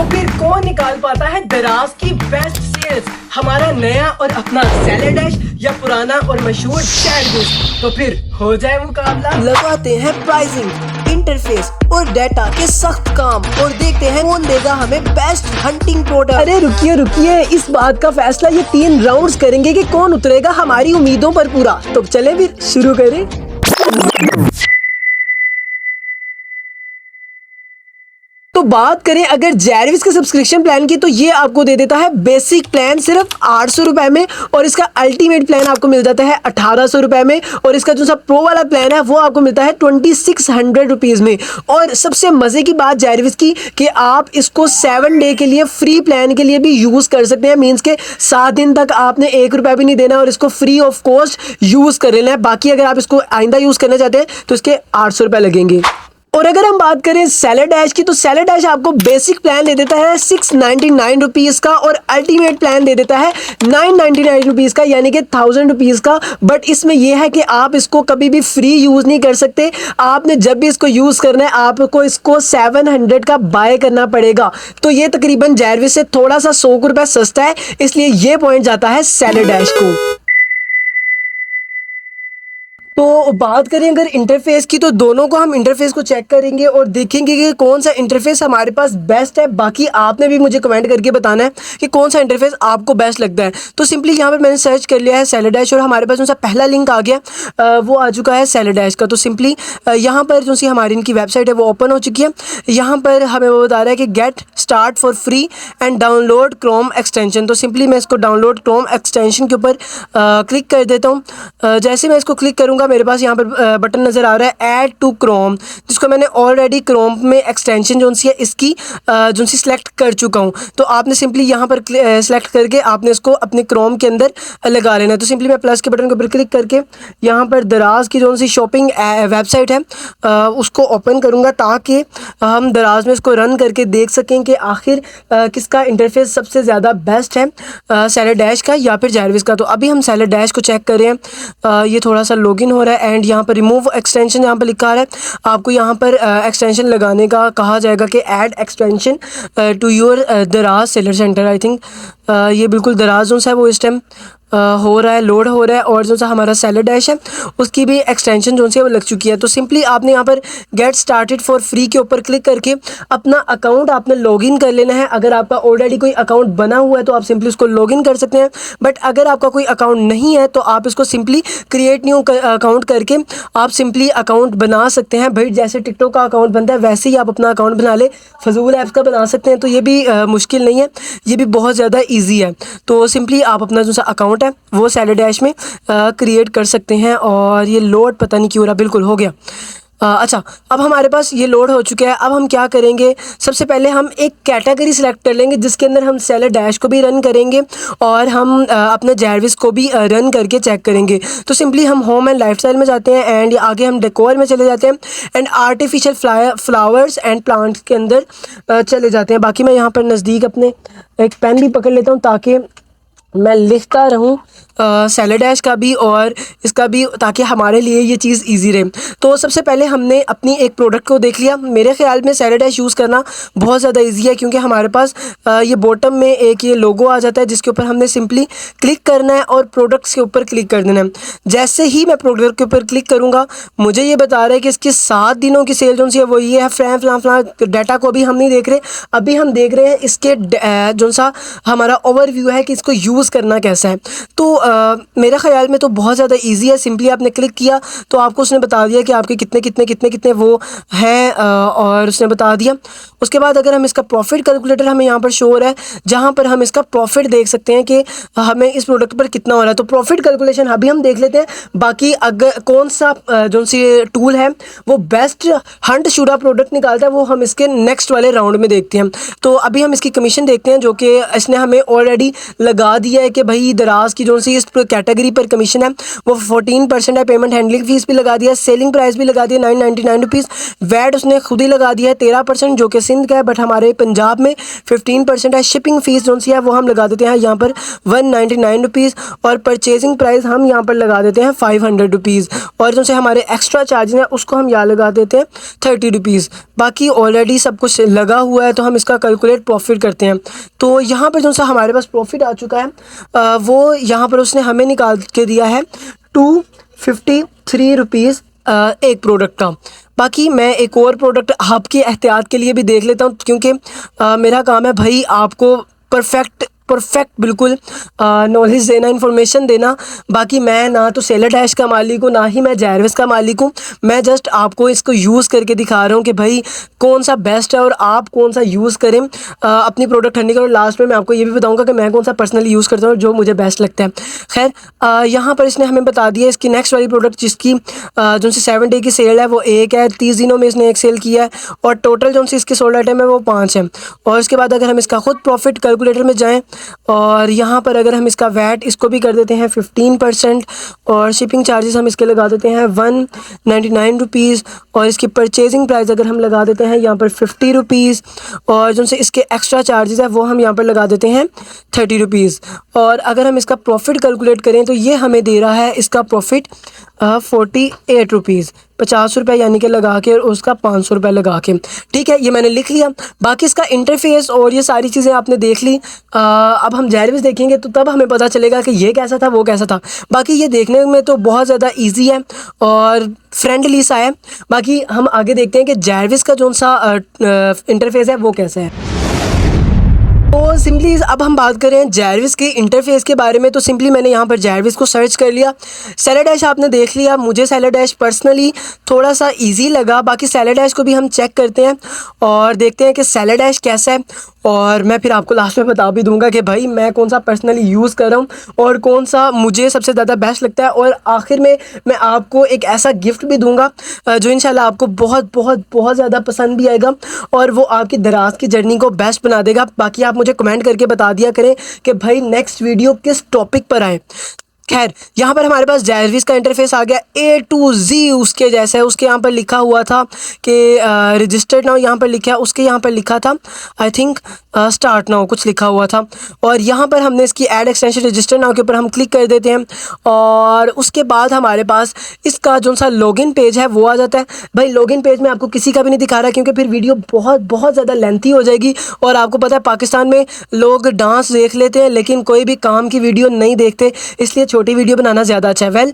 तो फिर कौन निकाल पाता है दराज की बेस्ट सेल्स, हमारा नया और अपना सैलड डैश या पुराना और मशहूर सैंडविच? तो फिर हो जाए मुकाबला। लगाते हैं प्राइसिंग, इंटरफेस और डेटा के सख्त काम और देखते हैं कौन देगा हमें बेस्ट हंटिंग प्रोडक्ट। अरे रुकिए रुकिए, इस बात का फैसला ये 3 राउंड्स करेंगे कि कौन उतरेगा हमारी उम्मीदों पर पूरा। तो चले फिर शुरू करें। तो बात करें अगर जैरविस के सब्सक्रिप्शन प्लान की, तो ये आपको दे देता है बेसिक प्लान सिर्फ 800 रुपए में, और इसका अल्टीमेट प्लान आपको मिल जाता है 1800 रुपए में, और इसका जो सा प्रो वाला प्लान है वो आपको मिलता है 2600 रुपीज में। और सबसे मजे की बात जैरविस की कि आप इसको 7 डे के लिए फ्री प्लान के लिए भी यूज कर सकते हैं। मीन्स के 7 दिन तक आपने 1 रुपया भी नहीं देना और इसको फ्री ऑफ कॉस्ट यूज कर लेना है। बाकी अगर आप इसको आइंदा यूज करना चाहते हैं तो इसके 800 रुपए लगेंगे। और अगर हम बात करें सैलड डैश की, तो सैलड डैश आपको बेसिक प्लान दे देता है 699 रुपीज़ का, और अल्टीमेट प्लान दे देता है 999 रुपीज़ का, यानी कि 1000 रुपीज़ का। बट इसमें यह है कि आप इसको कभी भी फ्री यूज़ नहीं कर सकते। आपने जब भी इसको यूज़ करना है आपको इसको 700 का बाय करना पड़ेगा। तो ये तकरीबन जैरविस से थोड़ा सा 100 रुपये सस्ता है, इसलिए ये पॉइंट जाता है सैलड डैश को। तो बात करें अगर इंटरफेस की, तो दोनों को हम इंटरफेस को चेक करेंगे और देखेंगे कि कौन सा इंटरफेस हमारे पास बेस्ट है। बाकी आपने भी मुझे कमेंट करके बताना है कि कौन सा इंटरफेस आपको बेस्ट लगता है। तो सिंपली यहाँ पर मैंने सर्च कर लिया है सैलड डैश, और हमारे पास जो सा पहला लिंक आ गया वो आ चुका है सैलड डैश का। तो सिंपली यहाँ पर जो सी हमारी इनकी वेबसाइट है वो ओपन हो चुकी है। यहाँ पर हमें वो बता रहा है कि get start for free and download Chrome extension. तो सिंपली मैं इसको डाउनलोड क्रोम एक्सटेंशन के ऊपर क्लिक कर देता हूँ। जैसे मैं इसको क्लिक करूँगा मेरे पास यहाँ पर बटन नज़र आ रहा है ऐड टू क्रोम, जिसको मैंने ऑलरेडी क्रोम में एक्सटेंशन जो सी है इसकी जो सी सिलेक्ट कर चुका हूँ। तो आपने सिंपली यहाँ पर सिलेक्ट करके आपने इसको अपने क्रोम के अंदर लगा लेना है। तो सिंपली मैं प्लस के बटन के ऊपर क्लिक करके यहाँ पर दराज की जो सी शॉपिंग वेबसाइट है उसको ओपन करूँगा, ताकि हम दराज में इसको रन करके देख सकें कि आखिर किसका इंटरफेस सबसे ज़्यादा बेस्ट है, सैलड डैश का या फिर जैरविस का। तो अभी हम सैलड डैश को चेक कर रहे हैं। ये थोड़ा सा लॉगिन हो रहा है एंड यहाँ पर रिमूव एक्सटेंशन यहाँ पर लिखा है। आपको यहाँ पर एक्सटेंशन लगाने का कहा जाएगा कि ऐड एक्सटेंशन टू योर दराज सेलर सेंटर। आई थिंक ये बिल्कुल दराज जो है वो इस टाइम हो रहा है, लोड हो रहा है, और जो सा हमारा सैलड डैश है उसकी भी एक्सटेंशन जो है वो लग चुकी है। तो सिंपली आपने यहाँ पर गेट स्टार्टेड फॉर फ्री के ऊपर क्लिक करके अपना अकाउंट आपने लॉगिन कर लेना है। अगर आपका ऑलरेडी कोई अकाउंट बना हुआ है तो आप सिंपली उसको लॉगिन कर सकते हैं, बट अगर आपका कोई अकाउंट नहीं है तो आप इसको सिंपली क्रिएट न्यू अकाउंट करके आप सिंपली अकाउंट बना सकते हैं। भाई जैसे टिकटॉक का अकाउंट बनता है वैसे ही आप अपना अकाउंट बना ले, फजूल ऐप्स का बना सकते हैं। तो ये भी मुश्किल नहीं है, ये भी बहुत ज़्यादा ईजी है। तो सिंपली आप अपना जो सा अकाउंट है वो सैलड डैश में क्रिएट कर सकते हैं। और ये लोड पता नहीं क्यों रहा, बिल्कुल हो गया। अच्छा, अब हमारे पास ये लोड हो चुका है। अब हम क्या करेंगे, सबसे पहले हम एक कैटेगरी सिलेक्ट कर लेंगे जिसके अंदर हम सैलड डैश को भी रन करेंगे और हम अपने जैरविस को भी रन करके चेक करेंगे। तो सिंपली हम होम एंड लाइफस्टाइल में जाते हैं एंड आगे हम डेकोर में चले जाते हैं and artificial flowers and plants के अंदर चले जाते हैं। बाकी मैं यहाँ पर नज़दीक अपने एक पेन भी पकड़ लेता हूँ ताकि मैं लिखता रहूँ सैलड डैश का भी और इसका भी, ताकि हमारे लिए ये चीज़ इजी रहे। तो सबसे पहले हमने अपनी एक प्रोडक्ट को देख लिया। मेरे ख्याल में सैलड डैश यूज़ करना बहुत ज़्यादा इजी है, क्योंकि हमारे पास ये बॉटम में एक ये लोगो आ जाता है जिसके ऊपर हमने सिंपली क्लिक करना है और प्रोडक्ट्स के ऊपर क्लिक कर देना है। जैसे ही मैं प्रोडक्ट के ऊपर क्लिक करूँगा मुझे ये बता रहा है कि इसके 7 दिनों की सेल जो सी है वो ये है। फलां डाटा को अभी हम नहीं देख रहे, अभी हम देख रहे हैं इसके जो सा हमारा ओवरव्यू है कि इसको यूज़ करना कैसा है। तो मेरे ख्याल में तो बहुत ज़्यादा इजी है। सिंपली आपने क्लिक किया तो आपको उसने बता दिया कि आपके कितने कितने कितने कितने वो हैं और उसने बता दिया। उसके बाद अगर हम इसका प्रॉफिट कैलकुलेटर हमें यहाँ पर शो हो रहा है, जहाँ पर हम इसका प्रॉफिट देख सकते हैं कि हमें इस प्रोडक्ट पर कितना हो रहा है। तो प्रॉफिट कैलकुलेशन अभी हम देख लेते हैं। बाकी अगर कौन सा जो सी टूल है वो बेस्ट हंट शुरा प्रोडक्ट निकालता है वो हम इसके नेक्स्ट वाले राउंड में देखते हैं। तो अभी हम इसकी कमीशन देखते हैं जो कि इसने हमें ऑलरेडी लगा दिया है कि भाई दराज की जो सी इस कैटेगरी पर कमीशन है वो 14% है। पेमेंट हैंडलिंग फीस भी लगा दिया, सेलिंग प्राइस भी लगा दिया 999 रुपीज़। वैट उसने खुद ही लगा दिया है 13%, जो कि सिंध का है, बट हमारे पंजाब में 15% है। शिपिंग फ़ीस जो सी है वो हम लगा देते हैं यहाँ पर 199 रुपीज़, और परचेजिंग प्राइस हम यहाँ पर लगा देते हैं 500 रुपीज़, और जो से हमारे एक्स्ट्रा चार्जेस हैं उसको हम यहाँ लगा देते हैं 30 रुपीज़। बाकी ऑलरेडी सब कुछ लगा हुआ है, तो हम इसका कैलकुलेट प्रॉफिट करते हैं। तो यहाँ पर जो सा हमारे पास प्रॉफिट आ चुका है वो यहाँ पर उसने हमें निकाल के दिया है 253 रुपीज़ एक प्रोडक्ट का। बाकी मैं एक और प्रोडक्ट आपकी एहतियात के लिए भी देख लेता हूँ, क्योंकि मेरा काम है भाई आपको परफेक्ट बिल्कुल नॉलेज देना, इन्फॉर्मेशन देना। बाकी मैं ना तो सेलर डैश का मालिक हूँ, ना ही मैं जैरविस का मालिक हूँ। मैं जस्ट आपको इसको यूज़ करके दिखा रहा हूँ कि भाई कौन सा बेस्ट है और आप कौन सा यूज़ करें अपनी प्रोडक्ट ठंडी का। और लास्ट में मैं आपको ये भी बताऊँगा कि मैं कौन सा पर्सनली यूज़ करता हूँ जो मुझे बेस्ट लगता है। खैर यहाँ पर इसने हमें बता दिया इसकी नेक्स्ट वाली प्रोडक्ट जिसकी जो सी 7 डे की सेल है वो एक है, 30 दिनों में इसने एक सेल किया है, और टोटल जो सी इसकी सोल्ड आइटम है वो 5 है। और उसके बाद अगर हम इसका खुद प्रॉफिट कैलकुलेटर में जाएँ और यहाँ पर अगर हम इसका वैट इसको भी कर देते हैं 15%, और शिपिंग चार्जेस हम इसके लगा देते हैं 199 रुपीज़, और इसकी परचेजिंग प्राइस अगर हम लगा देते हैं यहाँ पर 50 रुपीज़, और जो से इसके एक्स्ट्रा चार्जेस है वो हम यहाँ पर लगा देते हैं 30 रुपीज़। और अगर हम इसका प्रॉफिट कैलकुलेट करें तो ये हमें दे रहा है इसका प्रॉफिट 48 रुपीज़, 50 रुपये यानी कि लगा के, और उसका 500 रुपये लगा के। ठीक है, ये मैंने लिख लिया। बाकी इसका इंटरफेस और ये सारी चीज़ें आपने देख ली। अब हम जैरविस देखेंगे तो तब हमें पता चलेगा कि ये कैसा था वो कैसा था। बाकी ये देखने में तो बहुत ज़्यादा इजी है और फ्रेंडली सा है। बाकी हम आगे देखते हैं कि जैरविस का जो सा इंटरफेस है वो कैसा है। तो सिंपली अब हम बात करें जैरविस के इंटरफेस के बारे में, तो सिंपली मैंने यहाँ पर जैरविस को सर्च कर लिया। सेलर डैश आपने देख लिया, मुझे सेलर डैश पर्सनली थोड़ा सा इजी लगा। बाकी सेलर डैश को भी हम चेक करते हैं और देखते हैं कि सेलर डैश कैसा है, और मैं फिर आपको लास्ट में बता भी दूंगा कि भाई मैं कौन सा पर्सनली यूज़ कर रहा हूँ और कौन सा मुझे सबसे ज़्यादा बेस्ट लगता है। और आखिर में मैं आपको एक ऐसा गिफ्ट भी दूंगा जो इंशाल्लाह आपको बहुत बहुत बहुत ज़्यादा पसंद भी आएगा और वो आपकी दराज की जर्नी को बेस्ट बना देगा। बाकी आप मुझे कमेंट करके बता दिया करें कि भाई नेक्स्ट वीडियो किस टॉपिक पर आए। खैर यहाँ पर हमारे पास जैरविस का इंटरफेस आ गया A to Z उसके जैसा है। उसके यहाँ पर लिखा हुआ था कि रजिस्टर्ड नाउ, यहाँ पर लिखा है, उसके यहाँ पर लिखा था आई थिंक स्टार्ट नाउ कुछ लिखा हुआ था। और यहाँ पर हमने इसकी ऐड एक्सटेंशन रजिस्टर्ड नाउ के ऊपर हम क्लिक कर देते हैं और उसके बाद हमारे पास इसका जो सा लॉगिन पेज है वो आ जाता है। भाई लॉगिन पेज में आपको किसी का भी नहीं दिखा रहा क्योंकि फिर वीडियो बहुत बहुत ज़्यादा लेंथी हो जाएगी। और आपको पता है पाकिस्तान में लोग डांस देख लेते हैं लेकिन कोई भी काम की वीडियो नहीं देखते, इसलिए छोटी वीडियो बनाना ज़्यादा अच्छा है। वेल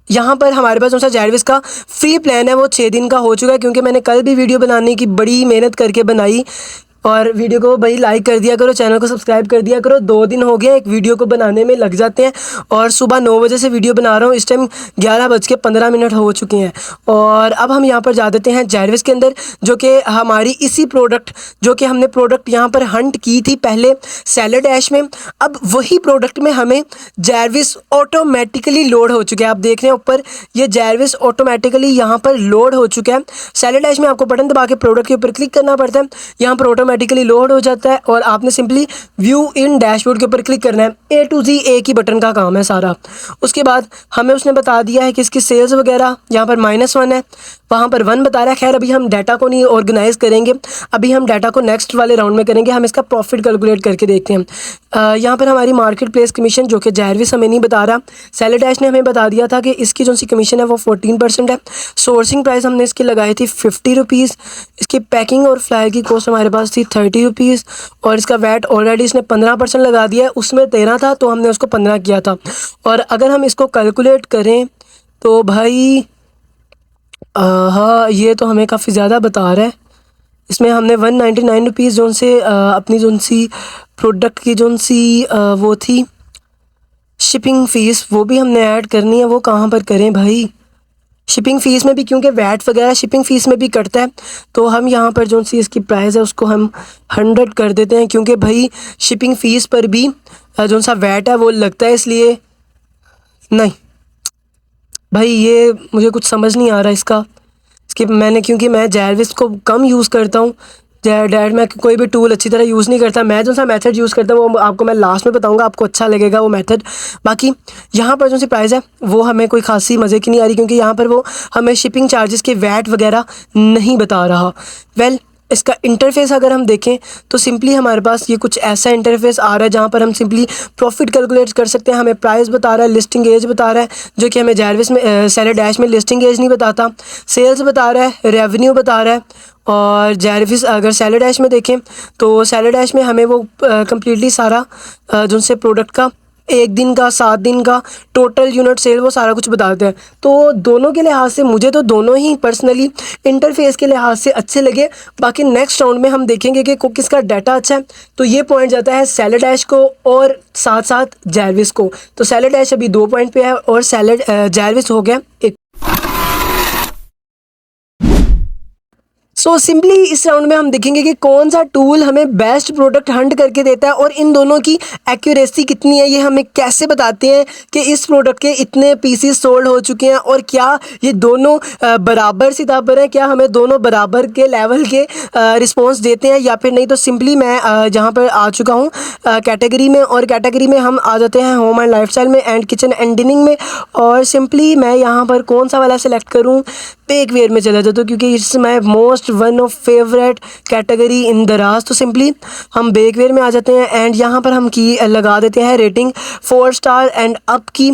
यहाँ पर हमारे पास जो सा जैरविस का फ्री प्लान है वो 6 दिन का हो चुका है, क्योंकि मैंने कल भी वीडियो बनाने की बड़ी मेहनत करके बनाई। और वीडियो को भाई लाइक कर दिया करो, चैनल को सब्सक्राइब कर दिया करो। 2 दिन हो गए एक वीडियो को बनाने में लग जाते हैं और सुबह 9 बजे से वीडियो बना रहा हूँ, इस टाइम 11:15 हो चुके हैं। और अब हम यहाँ पर जा देते हैं जैरविस के अंदर, जो कि हमारी इसी प्रोडक्ट जो कि हमने प्रोडक्ट यहाँ पर हंट की थी पहले सेलर डैश में, अब वही प्रोडक्ट में हमें जैरविस ऑटोमेटिकली लोड हो चुके हैं। आप देख रहे हैं ऊपर ये जैरविस ऑटोमेटिकली यहाँ पर लोड हो चुका है। सेलर डैश में आपको बटन दबा के प्रोडक्ट के ऊपर क्लिक करना पड़ता है, यहाँ पर ऑटोमेटिकली लोड हो जाता है और आपने सिंपली व्यू इन डैशबोर्ड के ऊपर क्लिक करना है। A to Z एक ही बटन का काम है सारा। उसके बाद हमें उसने बता दिया है कि इसकी सेल्स वगैरह यहाँ पर -1 है, वहाँ पर 1 बता रहा है। खैर अभी हम डाटा को नहीं ऑर्गेनाइज करेंगे, अभी हम डाटा को नेक्स्ट वाले राउंड में करेंगे। हम इसका प्रॉफिट कैलकुलेट करके देखते हैं। यहाँ पर हमारी मार्केट प्लेस कमीशन जो कि जैरविस हमें नहीं बता रहा, सेलर डैश ने हमें बता दिया था कि इसकी जो सी कमीशन है वो 14% है। सोर्सिंग प्राइस हमने इसकी लगाई थी 50 रुपीज़। इसकी पैकिंग और फ्लायर की कॉस्ट हमारे पास थी 30 रुपीज़ और इसका वैट ऑलरेडी इसने 15% लगा दिया है, उसमें 13 था तो हमने उसको 15 किया था। और अगर हम इसको कैलकुलेट करें तो भाई हाँ ये तो हमें काफ़ी ज़्यादा बता रहा है। इसमें हमने 199 रुपीज़ जो से अपनी जो सी प्रोडक्ट की जो सी वो थी शिपिंग फ़ीस वो भी हमने ऐड करनी है। वो कहाँ पर करें भाई, शिपिंग फ़ीस में भी क्योंकि वैट वगैरह शिपिंग फ़ीस में भी कटता है, तो हम यहाँ पर जो सी इसकी प्राइस है उसको हम 100 कर देते हैं, क्योंकि भाई शिपिंग फ़ीस पर भी जो सा वैट है वो लगता है। इसलिए नहीं भाई ये मुझे कुछ समझ नहीं आ रहा इसकी मैंने, क्योंकि मैं जैरविस को कम यूज़ करता हूँ। डैड मैं कोई भी टूल अच्छी तरह यूज़ नहीं करता। मैं जो सा मेथड यूज़ करता हूँ वो आपको मैं लास्ट में बताऊँगा, आपको अच्छा लगेगा वो मेथड। बाकी यहाँ पर जो सी प्राइस है वो हमें कोई खासी मज़े की नहीं आ रही, क्योंकि यहाँ पर वो हमें शिपिंग चार्जेस के वैट वगैरह नहीं बता रहा। वेल इसका इंटरफेस अगर हम देखें तो सिंपली हमारे पास ये कुछ ऐसा इंटरफेस आ रहा है जहाँ पर हम सिंपली प्रॉफिट कैलकुलेट कर सकते हैं। हमें प्राइस बता रहा है, लिस्टिंग एज बता रहा है, जो कि हमें जारविस में सेलर डैश में लिस्टिंग एज नहीं बताता। सेल्स बता रहा है, रेवेन्यू बता रहा है। और जारविस अगर सेलर डैश में देखें तो सेलर डैश में हमें वो कम्प्लीटली सारा जो उनसे प्रोडक्ट का 1 दिन का, 7 दिन का टोटल यूनिट सेल वो सारा कुछ बताते हैं। तो दोनों के लिहाज से मुझे तो दोनों ही पर्सनली इंटरफेस के लिहाज से अच्छे लगे। बाकी नेक्स्ट राउंड में हम देखेंगे कि किसका डाटा अच्छा है। तो ये पॉइंट जाता है सेलर डैश को और साथ साथ जारविस को। तो सेलर डैश अभी 2 पॉइंट पे है और जारविस हो गया 1। सो सिंपली इस राउंड में हम देखेंगे कि कौन सा टूल हमें बेस्ट प्रोडक्ट हंट करके देता है और इन दोनों की एक्यूरेसी कितनी है, ये हमें कैसे बताते हैं कि इस प्रोडक्ट के इतने पीसीस सोल्ड हो चुके हैं और क्या ये दोनों बराबर सिताबर हैं, क्या हमें दोनों बराबर के लेवल के रिस्पॉन्स देते हैं या फिर नहीं। तो सिंपली मैं जहाँ पर आ चुका हूँ कैटेगरी में, और कैटेगरी में हम आ जाते हैं होम एंड लाइफस्टाइल में एंड किचन एंड डिनिंग में। और सिंपली मैं यहाँ पर कौन सा वाला सेलेक्ट करूँ, बेकवेयर में चला जाता हूँ क्योंकि it's my most one of favourite category इन दराज। तो सिंपली हम बेकवेयर में आ जाते हैं एंड यहाँ पर हम की लगा देते हैं रेटिंग 4 स्टार एंड अप की।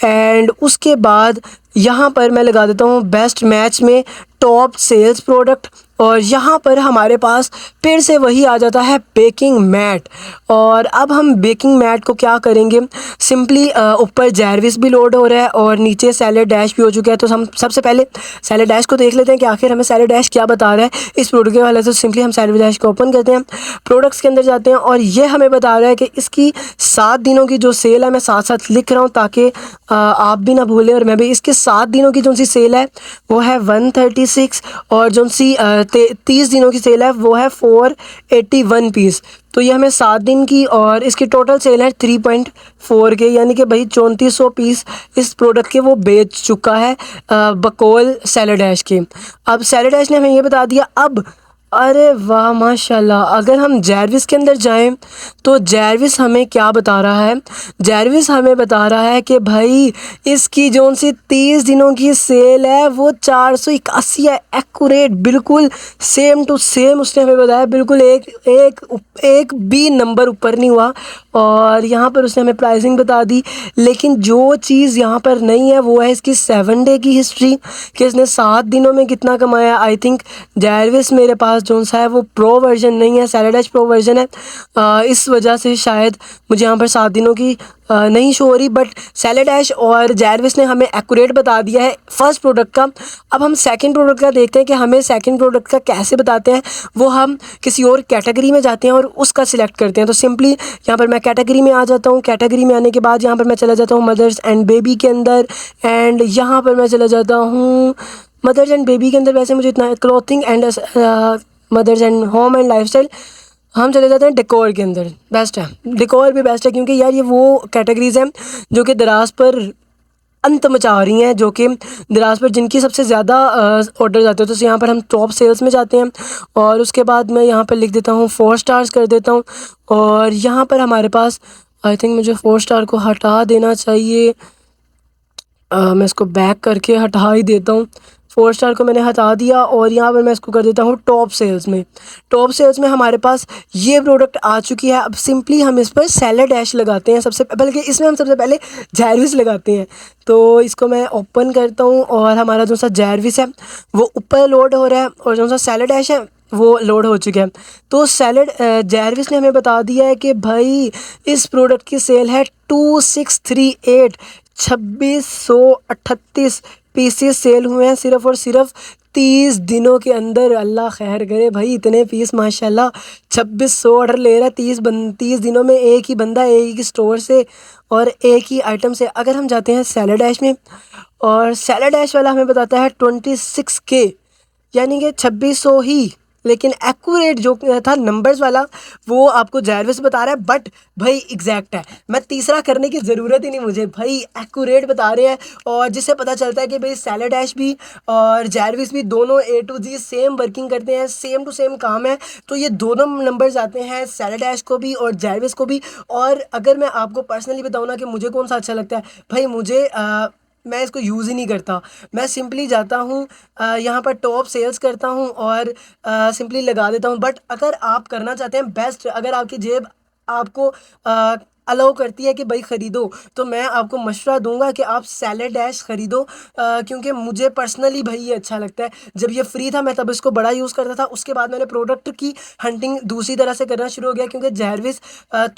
एंड उसके बाद यहाँ पर मैं लगा देता हूँ बेस्ट मैच में टॉप सेल्स प्रोडक्ट। और यहाँ पर हमारे पास फिर से वही आ जाता है बेकिंग मैट। और अब हम बेकिंग मैट को क्या करेंगे, सिंपली ऊपर जारविस भी लोड हो रहा है और नीचे सेलर डैश भी हो चुका है। तो हम सबसे पहले सेलर डैश को देख लेते हैं कि आखिर हमें सेलर डैश क्या बता रहा है इस प्रोडक्ट के वाले। तो सिंपली हम सेलर डैश को ओपन करते हैं, प्रोडक्ट्स के अंदर जाते हैं और ये हमें बता रहा है कि इसकी 7 दिनों की जो सेल है, मैं साथ साथ लिख रहा हूँ ताकि आप भी ना भूलें और मैं भी। इसके 7 दिनों की जो सी सेल है वो है 136 और जो सी 30 दिनों की सेल है वो है 481 पीस। तो ये हमें 7 दिन की और इसकी टोटल सेल है 3.4 के, यानी कि भाई 3400 पीस इस प्रोडक्ट के वो बेच चुका है बकौल सेलर डैश के। अब सेलर डैश ने हमें ये बता दिया। अब अरे वाह माशाल्लाह, अगर हम जारविस के अंदर जाएं तो जारविस हमें क्या बता रहा है, जारविस हमें बता रहा है कि भाई इसकी जो सी 30 दिनों की सेल है वो 481 है। एक्यूरेट, बिल्कुल सेम टू सेम उसने हमें बताया, बिल्कुल एक भी नंबर ऊपर नहीं हुआ। और यहाँ पर उसने हमें प्राइसिंग बता दी। लेकिन जो चीज़ यहाँ पर नहीं है वो है इसकी 7 डे की हिस्ट्री कि इसने 7 दिनों में कितना कमाया। आई थिंक जारविस मेरे पास जो सा है वो प्रो वर्जन नहीं है, सेलर डैश प्रो वर्जन है। इस वजह से शायद मुझे यहाँ पर 7 दिनों की नहीं शो हो रही। बट सेलर डैश और जारविस ने हमें एक्यूरेट बता दिया है फर्स्ट प्रोडक्ट का। अब हम सेकंड प्रोडक्ट का देखते हैं कि हमें सेकंड प्रोडक्ट का कैसे बताते हैं। वो हम किसी और कैटेगरी में जाते हैं और उसका सिलेक्ट करते हैं। तो सिंपली यहाँ पर मैं कैटेगरी में आ जाता हूँ। कैटेगरी में आने के बाद यहाँ पर मैं चला जाता हूँ मदर्स एंड बेबी के अंदर एंड यहाँ पर मैं चला जाता हूँ मदर्स एंड बेबी के अंदर। वैसे मुझे इतना clothing and mothers and home and lifestyle हम चले जाते हैं डेकोर के अंदर। बेस्ट है, डेकोर भी बेस्ट है क्योंकि यार ये वो कैटेगरीज़ हैं जो कि दराज पर अंत मचा रही हैं, जो कि दराज पर जिनकी सबसे ज़्यादा ऑर्डर आते हैं। तो यहाँ पर हम टॉप सेल्स में जाते हैं और उसके बाद मैं यहाँ पर लिख देता हूँ 4 स्टार्स कर देता हूँ। और यहाँ पर हमारे पास आई थिंक मुझे 4 स्टार को हटा देना चाहिए। मैं इसको बैक करके हटा ही देता हूँ। 4 स्टार को मैंने हटा दिया और यहाँ पर मैं इसको कर देता हूँ टॉप सेल्स में। टॉप सेल्स में हमारे पास ये प्रोडक्ट आ चुकी है। अब सिंपली हम इस पर सेलर डैश लगाते हैं सबसे, बल्कि इसमें हम सबसे पहले जारविस लगाते हैं। तो इसको मैं ओपन करता हूँ और हमारा जो सा जारविस है वो ऊपर लोड हो रहा है और जो सा सेलर डैश है वो लोड हो चुका है। तो जारविस ने हमें बता दिया है कि भाई इस प्रोडक्ट की सेल है 2638, 2638 पीसेस सेल हुए हैं सिर्फ़ और सिर्फ 30 दिनों के अंदर। अल्लाह खैर करे भाई, इतने पीस माशाल्लाह 2600 ऑर्डर ले रहा है 30 दिनों में एक ही बंदा एक ही स्टोर से और एक ही आइटम से। अगर हम जाते हैं सेलर डैश में और सेलर डैश वाला हमें बताता है 26K, यानी कि 2600 ही, लेकिन एक्यूरेट जो था नंबर्स वाला वो आपको जारविस बता रहा है। बट भाई एग्जैक्ट है, मैं तीसरा करने की ज़रूरत ही नहीं मुझे, भाई एक्यूरेट बता रहे हैं। और जिससे पता चलता है कि भाई सेलर डैश भी और जारविस भी दोनों A to Z same working करते हैं, सेम टू सेम काम है। तो ये दोनों नंबर्स आते हैं सेलर डैश को भी और जारविस को भी। और अगर मैं आपको पर्सनली बताऊँ ना कि मुझे कौन सा अच्छा लगता है, भाई मुझे मैं इसको यूज़ ही नहीं करता। मैं सिंपली जाता हूँ यहाँ पर टॉप सेल्स करता हूँ और सिंपली लगा देता हूँ। बट अगर आप करना चाहते हैं बेस्ट, अगर आपकी जेब आपको अलाउ करती है कि भाई ख़रीदो, तो मैं आपको मशवरा दूंगा कि आप सैलेड डैश ख़रीदो, क्योंकि मुझे पर्सनली भाई ये अच्छा लगता है। जब ये फ्री था मैं तब इसको बड़ा यूज़ करता था, उसके बाद मैंने प्रोडक्ट की हंटिंग दूसरी तरह से करना शुरू हो गया, क्योंकि जहरविस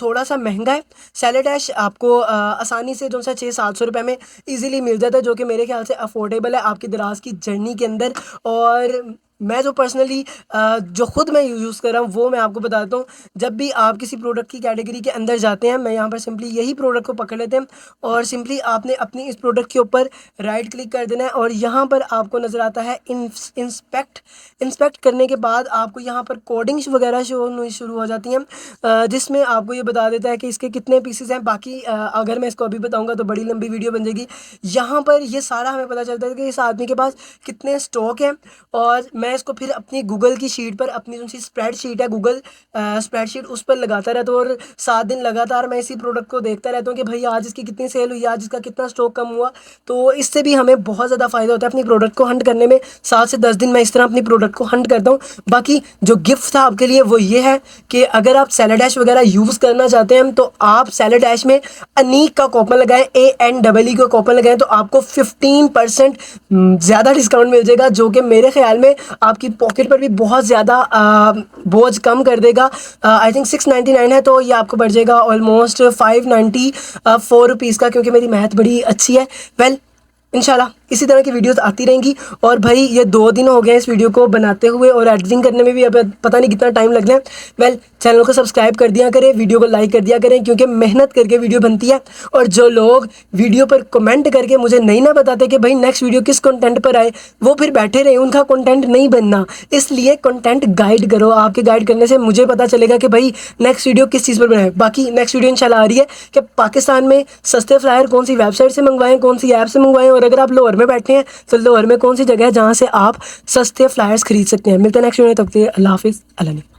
थोड़ा सा महंगा है। सैलेड डैश आपको आसानी से जो सा 600-700 रुपये में ईजिली मिल जाता है, जो कि मेरे ख्याल से अफोर्डेबल है आपकी दराज की जर्नी के अंदर। और मैं जो पर्सनली जो ख़ुद मैं यूज़ कर रहा हूँ वो मैं आपको बताता हूँ। जब भी आप किसी प्रोडक्ट की कैटेगरी के अंदर जाते हैं, मैं यहाँ पर सिंपली यही प्रोडक्ट को पकड़ लेते हैं और सिंपली आपने अपनी इस प्रोडक्ट के ऊपर राइट क्लिक कर देना है और यहाँ पर आपको नज़र आता है इंस्पेक्ट करने के बाद आपको यहाँ पर कोडिंग्स वगैरह शो होनी शुरू हो जाती हैं, जिसमें आपको ये बता देता है कि इसके कितने पीसेस हैं। बाकी अगर मैं इसको अभी बताऊँगा तो बड़ी लंबी वीडियो बन जाएगी। यहाँ पर ये सारा हमें पता चलता है कि इस आदमी के पास कितने स्टॉक हैं, और मैं इसको फिर अपनी गूगल की शीट पर, अपनी जो सी स्प्रेडशीट है गूगल स्प्रेडशीट, उस पर लगाता रहता हूँ। और 7 दिन लगातार मैं इसी प्रोडक्ट को देखता रहता हूँ कि भाई आज इसकी कितनी सेल हुई, आज इसका कितना स्टॉक कम हुआ। तो इससे भी हमें बहुत ज़्यादा फ़ायदा होता है अपनी प्रोडक्ट को हंट करने में। 7 से 10 दिन मैं इस तरह अपनी प्रोडक्ट को हंट करता हूँ। बाकी जो गिफ्ट था आपके लिए वो ये है कि अगर आप सैलेड डैश वगैरह यूज़ करना चाहते हैं तो आप सैलेड डैश में अनीक का कूपन लगाएं, ANEE का कूपन लगाएं, तो आपको 15% ज़्यादा डिस्काउंट मिल जाएगा, जो कि मेरे ख्याल में आपकी पॉकेट पर भी बहुत ज़्यादा बोझ कम कर देगा। आई थिंक 699 है, तो ये आपको बढ़ जाएगा ऑलमोस्ट 594 रुपीज़ का, क्योंकि मेरी मैथ बड़ी अच्छी है। वेल इंशाल्लाह इसी तरह की वीडियोस आती रहेंगी। और भाई ये 2 दिन हो गए इस वीडियो को बनाते हुए, और एडिटिंग करने में भी अब पता नहीं कितना टाइम लग रहा है। वेल चैनल को सब्सक्राइब कर दिया करें, वीडियो को लाइक कर दिया करें, क्योंकि मेहनत करके वीडियो बनती है। और जो लोग वीडियो पर कमेंट करके मुझे नहीं ना बताते कि भाई नेक्स्ट वीडियो किस कंटेंट पर आए, वो फिर बैठे रहे, उनका कंटेंट नहीं बनना। इसलिए कंटेंट गाइड करो, आपके गाइड करने से मुझे पता चलेगा कि भाई नेक्स्ट वीडियो किस चीज़ पर बनाए। बाकी नेक्स्ट वीडियो इंशाल्लाह आ रही है कि पाकिस्तान में सस्ते फ्लायर कौन सी वेबसाइट से मंगवाएं, कौन सी ऐप से मंगवाएं, और अगर आप लोअर में बैठे हैं तो लोअर में कौन सी जगह है जहाँ से आप सस्ते फ्लायर्स खरीद सकते हैं। मिलते हैं नेक्स्ट वीडियो में, तब तक के लिए अल्लाह हाफिज़।